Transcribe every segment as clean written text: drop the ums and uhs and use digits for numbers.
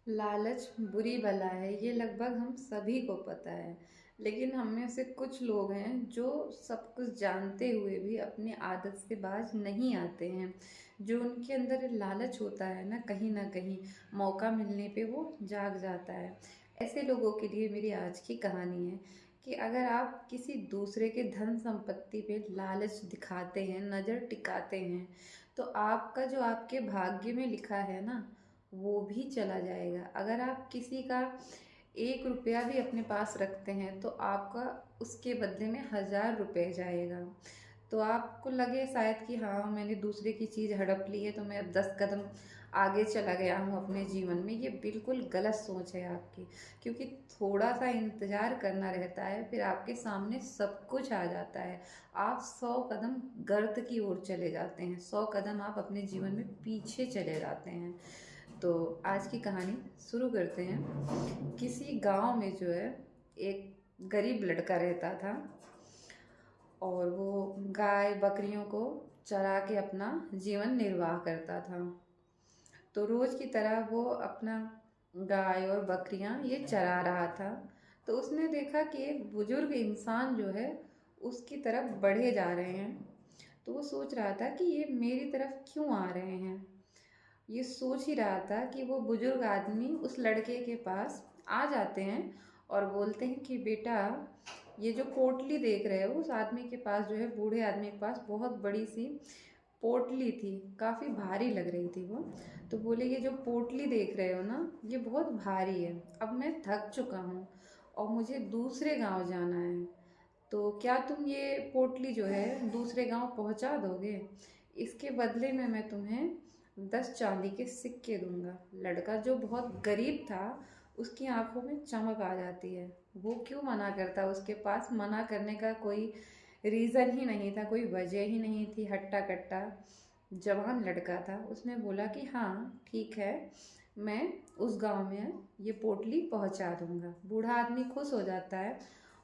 लालच बुरी बला है, ये लगभग हम सभी को पता है। लेकिन हम में से कुछ लोग हैं जो सब कुछ जानते हुए भी अपनी आदत से बाज नहीं आते हैं। जो उनके अंदर लालच होता है ना कहीं मौका मिलने पे वो जाग जाता है। ऐसे लोगों के लिए मेरी आज की कहानी है कि अगर आप किसी दूसरे के धन संपत्ति पे लालच दिखाते हैं, नज़र टिकाते हैं, तो आपका जो आपके भाग्य में लिखा है ना, वो भी चला जाएगा। अगर आप किसी का 1 रुपया भी अपने पास रखते हैं तो आपका उसके बदले में 1000 रुपये जाएगा। तो आपको लगे शायद कि हाँ, मैंने दूसरे की चीज़ हड़प ली है तो मैं अब 10 कदम आगे चला गया हूँ अपने जीवन में। ये बिल्कुल गलत सोच है आपकी, क्योंकि थोड़ा सा इंतज़ार करना रहता है, फिर आपके सामने सब कुछ आ जाता है। आप 100 कदम गर्त की ओर चले जाते हैं, 100 कदम आप अपने जीवन में पीछे चले जाते हैं। तो आज की कहानी शुरू करते हैं। किसी गांव में जो है एक गरीब लड़का रहता था, और वो गाय बकरियों को चरा के अपना जीवन निर्वाह करता था। तो रोज़ की तरह वो अपना गाय और बकरियां ये चरा रहा था। तो उसने देखा कि एक बुजुर्ग इंसान जो है उसकी तरफ बढ़े जा रहे हैं। तो वो सोच रहा था कि ये मेरी तरफ क्यों आ रहे हैं। ये सोच ही रहा था कि वो बुजुर्ग आदमी उस लड़के के पास आ जाते हैं और बोलते हैं कि बेटा, ये जो पोटली देख रहे हो, उस आदमी के पास जो है, बूढ़े आदमी के पास बहुत बड़ी सी पोटली थी, काफ़ी भारी लग रही थी वो। तो बोले, ये जो पोटली देख रहे हो ना, ये बहुत भारी है। अब मैं थक चुका हूँ और मुझे दूसरे गांव जाना है। तो क्या तुम ये पोटली जो है दूसरे गांव पहुंचा दोगे? इसके बदले में मैं तुम्हें 10 चांदी के सिक्के दूंगा। लड़का जो बहुत गरीब था, उसकी आंखों में चमक आ जाती है। वो क्यों मना करता? उसके पास मना करने का कोई रीज़न ही नहीं था, कोई वजह ही नहीं थी। हट्टा कट्टा जवान लड़का था। उसने बोला कि हाँ ठीक है, मैं उस गांव में ये पोटली पहुंचा दूंगा। बूढ़ा आदमी खुश हो जाता है,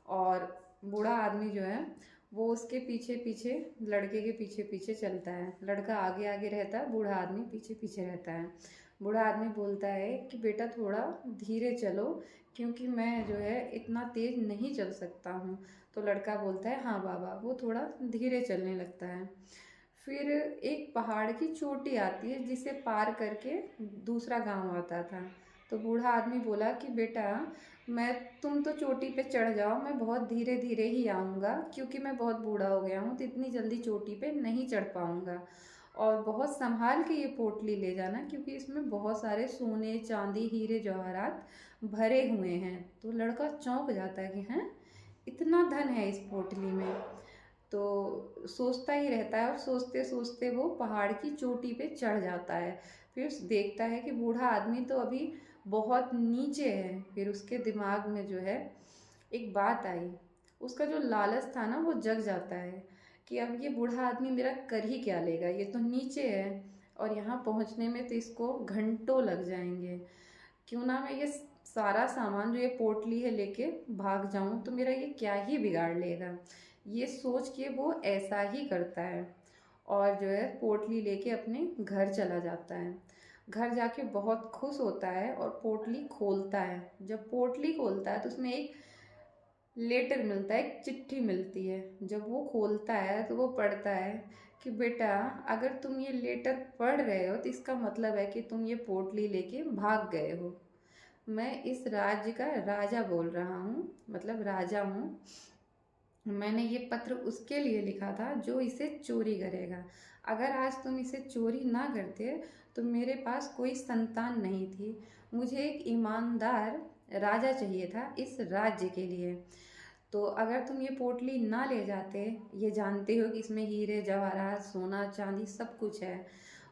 और बूढ़ा आदमी जो है वो उसके पीछे पीछे, लड़के के पीछे पीछे चलता है। लड़का आगे आगे रहता है, बूढ़ा आदमी पीछे पीछे रहता है। बूढ़ा आदमी बोलता है कि बेटा थोड़ा धीरे चलो, क्योंकि मैं जो है इतना तेज़ नहीं चल सकता हूँ। तो लड़का बोलता है हाँ बाबा। वो थोड़ा धीरे चलने लगता है। फिर एक पहाड़ की चोटी आती है जिसे पार करके दूसरा गांव आता था। तो बूढ़ा आदमी बोला कि बेटा, मैं तुम तो चोटी पे चढ़ जाओ, मैं बहुत धीरे धीरे ही आऊँगा, क्योंकि मैं बहुत बूढ़ा हो गया हूँ तो इतनी जल्दी चोटी पे नहीं चढ़ पाऊँगा। और बहुत संभाल के ये पोटली ले जाना, क्योंकि इसमें बहुत सारे सोने चांदी हीरे जवाहरात भरे हुए हैं। तो लड़का चौंक जाता है कि हैं, इतना धन है इस पोटली में। तो सोचता ही रहता है, और सोचते सोचते वो पहाड़ की चोटी पे चढ़ जाता है। फिर देखता है कि बूढ़ा आदमी तो अभी बहुत नीचे है। फिर उसके दिमाग में जो है एक बात आई। उसका जो लालच था ना, वो जग जाता है कि अब ये बूढ़ा आदमी मेरा कर ही क्या लेगा, ये तो नीचे है और यहाँ पहुँचने में तो इसको घंटों लग जाएंगे। क्यों ना मैं ये सारा सामान जो ये पोटली है लेके भाग जाऊं, तो मेरा ये क्या ही बिगाड़ लेगा। ये सोच के वो ऐसा ही करता है, और जो है पोटली लेके अपने घर चला जाता है। घर जाके बहुत खुश होता है और पोटली खोलता है। जब पोटली खोलता है तो उसमें एक लेटर मिलता है, एक चिट्ठी मिलती है। जब वो खोलता है तो वो पढ़ता है कि बेटा, अगर तुम ये लेटर पढ़ रहे हो तो इसका मतलब है कि तुम ये पोटली लेके भाग गए हो। मैं इस राज्य का राजा बोल रहा हूँ, मतलब राजा हूँ। मैंने ये पत्र उसके लिए लिखा था जो इसे चोरी करेगा। अगर आज तुम इसे चोरी ना करते तो मेरे पास कोई संतान नहीं थी। मुझे एक ईमानदार राजा चाहिए था इस राज्य के लिए। तो अगर तुम ये पोटली ना ले जाते, ये जानते हो कि इसमें हीरे जवाहरात सोना चांदी सब कुछ है,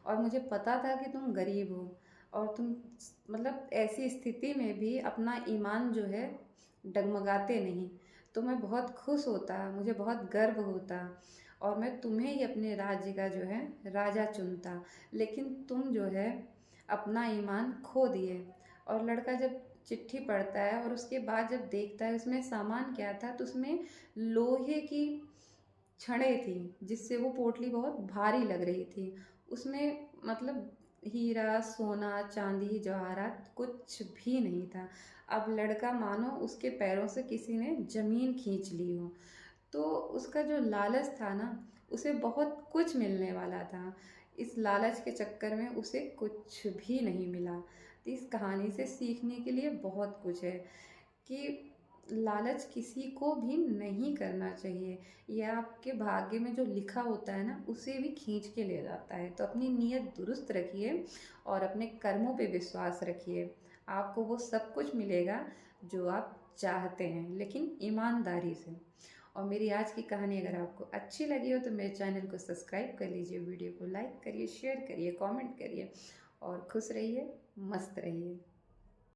और मुझे पता था कि तुम गरीब हो, और तुम मतलब ऐसी स्थिति में भी अपना ईमान जो है डगमगाते नहीं, तो मैं बहुत खुश होता, मुझे बहुत गर्व होता, और मैं तुम्हें ही अपने राज्य का जो है राजा चुनता। लेकिन तुम जो है अपना ईमान खो दिए। और लड़का जब चिट्ठी पढ़ता है और उसके बाद जब देखता है उसमें सामान क्या था, तो उसमें लोहे की छड़ें थी, जिससे वो पोटली बहुत भारी लग रही थी। उसमें मतलब हीरा सोना चांदी जवाहरात कुछ भी नहीं था। अब लड़का मानो उसके पैरों से किसी ने जमीन खींच ली हो। तो उसका जो लालच था ना, उसे बहुत कुछ मिलने वाला था। इस लालच के चक्कर में उसे कुछ भी नहीं मिला। तो इस कहानी से सीखने के लिए बहुत कुछ है कि लालच किसी को भी नहीं करना चाहिए। यह आपके भाग्य में जो लिखा होता है ना, उसे भी खींच के ले जाता है। तो अपनी नीयत दुरुस्त रखिए और अपने कर्मों पे विश्वास रखिए। आपको वो सब कुछ मिलेगा जो आप चाहते हैं, लेकिन ईमानदारी से। और मेरी आज की कहानी अगर आपको अच्छी लगी हो तो मेरे चैनल को सब्सक्राइब कर लीजिए, वीडियो को लाइक करिए, शेयर करिए, कमेंट करिए और खुश रहिए, मस्त रहिए।